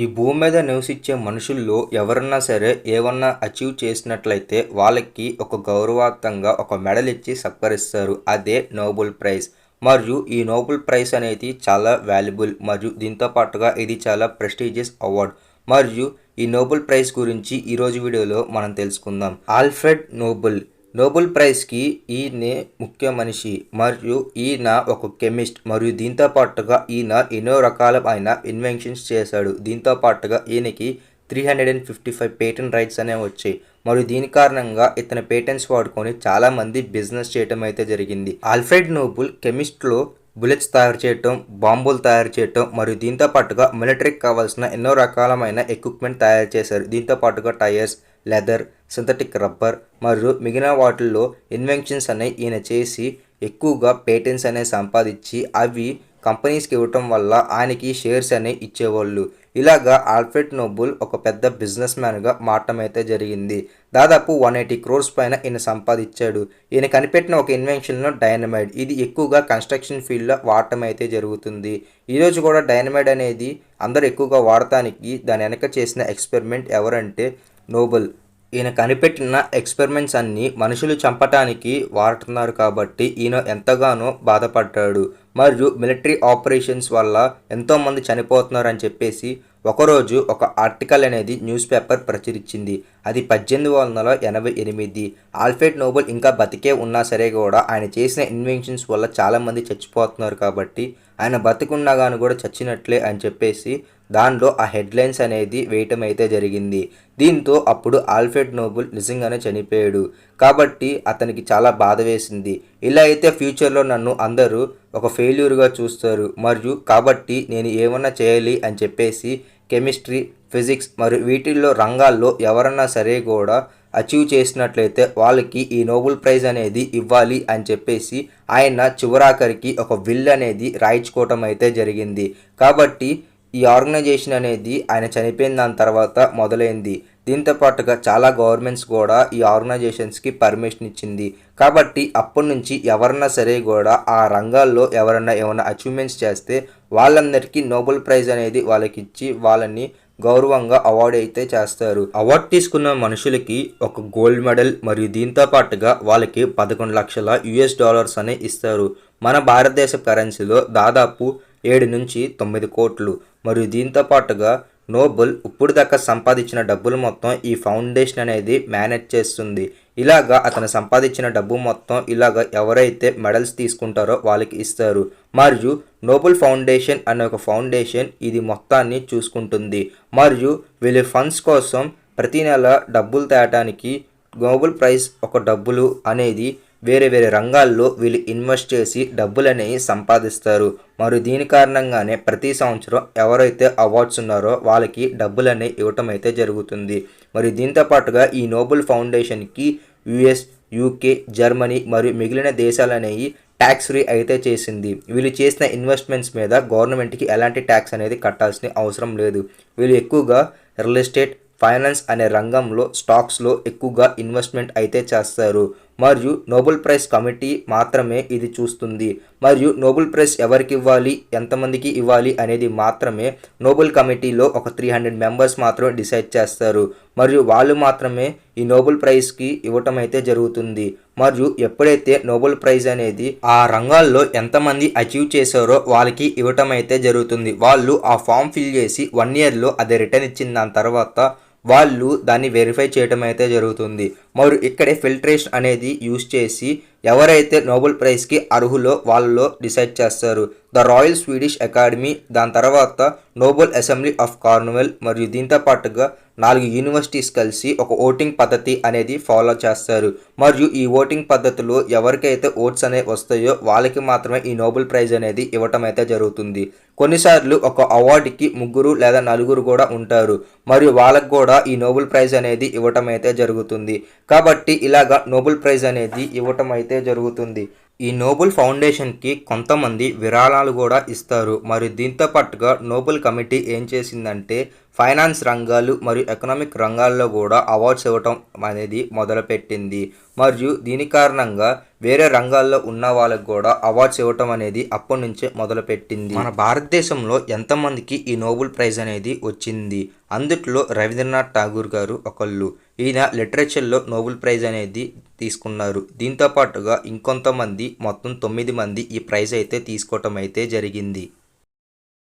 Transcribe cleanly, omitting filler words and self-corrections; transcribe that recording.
ఈ భూమి మీద నివసించే మనుషుల్లో ఎవరన్నా సరే ఏమన్నా అచీవ్ చేసినట్లయితే వాళ్ళకి ఒక గౌరవార్థంగా ఒక మెడల్ ఇచ్చి సత్కరిస్తారు. అదే నోబెల్ ప్రైజ్. మరియు ఈ నోబెల్ ప్రైజ్ అనేది చాలా వాల్యుబుల్ మరియు దీంతో పాటుగా ఇది చాలా ప్రెస్టీజియస్ అవార్డ్. మరియు ఈ నోబెల్ ప్రైజ్ గురించి ఈరోజు వీడియోలో మనం తెలుసుకుందాం. ఆల్ఫ్రెడ్ నోబెల్ ప్రైజ్కి ఈయనే ముఖ్య మనిషి మరియు ఈయన ఒక కెమిస్ట్ మరియు దీంతో పాటుగా ఈయన ఎన్నో రకాలైన ఇన్వెన్షన్స్ చేశాడు. దీంతో పాటుగా ఈయనకి 355 పేటెంట్ రైట్స్ అనేవి వచ్చాయి మరియు దీని కారణంగా ఇతని పేటెంట్స్ వాడుకొని చాలామంది బిజినెస్ చేయటం అయితే జరిగింది. ఆల్ఫ్రెడ్ నోబెల్ కెమిస్ట్లో బుల్లెట్స్ తయారు చేయటం, బాంబులు తయారు చేయటం మరియు దీంతో పాటుగా మిలిటరీకి కావాల్సిన ఎన్నో రకాలమైన ఎక్విప్మెంట్ తయారు చేశారు. దీంతో పాటుగా టైర్స్, లెదర్, సింథటిక్ రబ్బర్ మరియు మిగిలిన వాటిల్లో ఇన్వెన్షన్స్ అనేవి ఈయన చేసి ఎక్కువగా పేటెంట్స్ అనేవి సంపాదించి అవి కంపెనీస్కి ఇవ్వటం వల్ల ఆయనకి షేర్స్ అనేవి ఇచ్చేవాళ్ళు. ఇలాగా ఆల్ఫ్రెడ్ నోబెల్ ఒక పెద్ద బిజినెస్ మ్యాన్గా మారటం అయితే జరిగింది. దాదాపు 180 crores పైన ఈయన సంపాదించాడు. ఈయన కనిపెట్టిన ఒక ఇన్వెన్షన్లో డైనమైట్. ఇది ఎక్కువగా కన్స్ట్రక్షన్ ఫీల్డ్లో వాడటం అయితే జరుగుతుంది. ఈరోజు కూడా డైనమైట్ అనేది అందరూ ఎక్కువగా వాడటానికి దాని వెనక చేసిన ఎక్స్పెరిమెంట్ ఎవరంటే నోబెల్. ఈయన కనిపెట్టిన ఎక్స్పెరిమెంట్స్ అన్నీ మనుషులు చంపటానికి వాడుతున్నారు కాబట్టి ఈయన ఎంతగానో బాధపడ్డాడు. మరియు మిలిటరీ ఆపరేషన్స్ వల్ల ఎంతోమంది చనిపోతున్నారు అని చెప్పేసి ఒకరోజు ఒక ఆర్టికల్ అనేది న్యూస్ పేపర్ ప్రచురించింది. అది 1888. ఆల్ఫ్రెడ్ నోబెల్ ఇంకా బతికే ఉన్నా సరే కూడా ఆయన చేసిన ఇన్వెన్షన్స్ వల్ల చాలామంది చచ్చిపోతున్నారు కాబట్టి ఆయన బతికున్నా కానీ కూడా చచ్చినట్లే అని చెప్పేసి దానిలో ఆ హెడ్లైన్స్ అనేది వేయటం అయితే జరిగింది. దీంతో అప్పుడు ఆల్ఫ్రెడ్ నోబెల్ నిజంగానే చనిపోయాడు కాబట్టి అతనికి చాలా బాధ వేసింది. ఇలా అయితే ఫ్యూచర్లో నన్ను అందరూ ఒక ఫెయిల్యూర్గా చూస్తారు మరియు కాబట్టి నేను ఏమన్నా చేయాలి అని చెప్పేసి కెమిస్ట్రీ, ఫిజిక్స్ మరియు వీటిల్లో రంగాల్లో ఎవరన్నా సరే కూడా అచీవ్ చేసినట్లయితే వాళ్ళకి ఈ నోబెల్ ప్రైజ్ అనేది ఇవ్వాలి అని చెప్పేసి ఆయన చివరాఖరికి ఒక విల్ అనేది రాయించుకోవటం అయితే జరిగింది. కాబట్టి ఈ ఆర్గనైజేషన్ అనేది ఆయన చనిపోయిన దాని తర్వాత మొదలైంది. దీంతో పాటుగా చాలా గవర్నమెంట్స్ కూడా ఈ ఆర్గనైజేషన్స్కి పర్మిషన్ ఇచ్చింది. కాబట్టి అప్పటి నుంచి ఎవరన్నా సరే కూడా ఆ రంగాల్లో ఏమైనా అచీవ్మెంట్స్ చేస్తే వాళ్ళందరికీ నోబెల్ ప్రైజ్ అనేది వాళ్ళకి ఇచ్చి వాళ్ళని గౌరవంగా అవార్డు అయితే చేస్తారు. అవార్డు తీసుకున్న మనుషులకి ఒక గోల్డ్ మెడల్ మరియు దీంతో పాటుగా వాళ్ళకి 11 లక్షల US$ అనే ఇస్తారు. మన భారతదేశ కరెన్సీలో దాదాపు 7 నుంచి 9 కోట్లు. మరియు దీంతో పాటుగా నోబెల్ ఇప్పుడు దాకా సంపాదించిన డబ్బులు మొత్తం ఈ ఫౌండేషన్ అనేది మేనేజ్ చేస్తుంది. ఇలాగా అతను సంపాదించిన డబ్బు మొత్తం ఇలాగా ఎవరైతే మెడల్స్ తీసుకుంటారో వాళ్ళకి ఇస్తారు. మరియు నోబెల్ ఫౌండేషన్ అనే ఒక ఫౌండేషన్ ఇది మొత్తాన్ని చూసుకుంటుంది. మరియు వీళ్ళ ఫండ్స్ కోసం ప్రతి నెల డబ్బులు తేయటానికి నోబెల్ ప్రైజ్ ఒక డబ్బులు అనేది వేరే వేరే రంగాల్లో వీళ్ళు ఇన్వెస్ట్ చేసి డబ్బులు అనేవి సంపాదిస్తారు. మరియు దీని కారణంగానే ప్రతి సంవత్సరం ఎవరైతే అవార్డ్స్ ఉన్నారో వాళ్ళకి డబ్బులు అనేవి ఇవ్వటం అయితే జరుగుతుంది. మరియు దీంతో పాటుగా ఈ నోబెల్ ఫౌండేషన్కి US, UK, జర్మనీ మరియు మిగిలిన దేశాలు అనేవి ట్యాక్స్ ఫ్రీ అయితే చేసింది. వీళ్ళు చేసిన ఇన్వెస్ట్మెంట్స్ మీద గవర్నమెంట్కి ఎలాంటి ట్యాక్స్ అనేది కట్టాల్సిన అవసరం లేదు. వీళ్ళు ఎక్కువగా రియల్ ఎస్టేట్, ఫైనాన్స్ అనే రంగంలో స్టాక్స్లో ఎక్కువగా ఇన్వెస్ట్మెంట్ అయితే చేస్తారు. మరియు నోబెల్ ప్రైజ్ కమిటీ మాత్రమే ఇది చూస్తుంది. మరియు నోబెల్ ప్రైజ్ ఎవరికి ఇవ్వాలి, ఎంతమందికి ఇవ్వాలి అనేది మాత్రమే నోబెల్ కమిటీలో ఒక 300 మెంబర్స్ మాత్రమే డిసైడ్ చేస్తారు. మరియు వాళ్ళు మాత్రమే ఈ నోబెల్ ప్రైజ్కి ఇవ్వటం అయితే జరుగుతుంది. మరియు ఎప్పుడైతే నోబెల్ ప్రైజ్ అనేది ఆ రంగాల్లో ఎంతమంది అచీవ్ చేశారో వాళ్ళకి ఇవ్వటం అయితే జరుగుతుంది. వాళ్ళు ఆ ఫామ్ ఫిల్ చేసి 1 yearలో అది రిటర్న్ ఇచ్చిన దాని తర్వాత వాళ్ళు దాన్ని వెరిఫై చేయడం అయితే జరుగుతుంది. మరియు ఇక్కడే ఫిల్టరేషన్ అనేది యూజ్ చేసి ఎవరైతే నోబెల్ ప్రైజ్కి అర్హులో వాళ్ళలో డిసైడ్ చేస్తారు. ద రాయల్ స్వీడిష్ అకాడమీ, దాని తర్వాత నోబెల్ అసెంబ్లీ ఆఫ్ కార్న్వెల్ మరియు దీంతో పాటుగా 4 యూనివర్సిటీస్ కలిసి ఒక ఓటింగ్ పద్ధతి అనేది ఫాలో చేస్తారు. మరియు ఈ ఓటింగ్ పద్ధతిలో ఎవరికైతే ఓట్స్ అనేవి వస్తాయో వాళ్ళకి మాత్రమే ఈ నోబెల్ ప్రైజ్ అనేది ఇవ్వటం అయితే జరుగుతుంది. కొన్నిసార్లు ఒక అవార్డుకి 3 లేదా 4 కూడా ఉంటారు మరియు వాళ్ళకు కూడా ఈ నోబెల్ ప్రైజ్ అనేది ఇవ్వటం అయితే జరుగుతుంది. కాబట్టి ఇలాగా నోబెల్ ప్రైజ్ అనేది ఇవ్వటం అయితే అయితే జరుగుతుంది. ఈ నోబెల్ ఫౌండేషన్కి కొంతమంది విరాళాలు కూడా ఇస్తారు. మరియు దీంతో పాటుగా నోబెల్ కమిటీ ఏం చేసిందంటే ఫైనాన్స్ రంగాలు మరియు ఎకనామిక్ రంగాల్లో కూడా అవార్డ్స్ ఇవ్వటం అనేది మొదలుపెట్టింది. మరియు దీని కారణంగా వేరే రంగాల్లో ఉన్న వాళ్ళకు కూడా అవార్డ్స్ ఇవ్వటం అనేది అప్పటి నుంచే మొదలుపెట్టింది. మన భారతదేశంలో ఎంతమందికి ఈ నోబెల్ ప్రైజ్ అనేది వచ్చింది? అందుట్లో రవీంద్రనాథ్ ఠాగూర్ గారు ఒకళ్ళు. ఈయన లిటరేచర్లో నోబెల్ ప్రైజ్ అనేది తీసుకున్నారు. దీంతో పాటుగా ఇంకొంతమంది మొత్తం 9 మంది ఈ ప్రైజ్ అయితే తీసుకోవటం అయితే జరిగింది.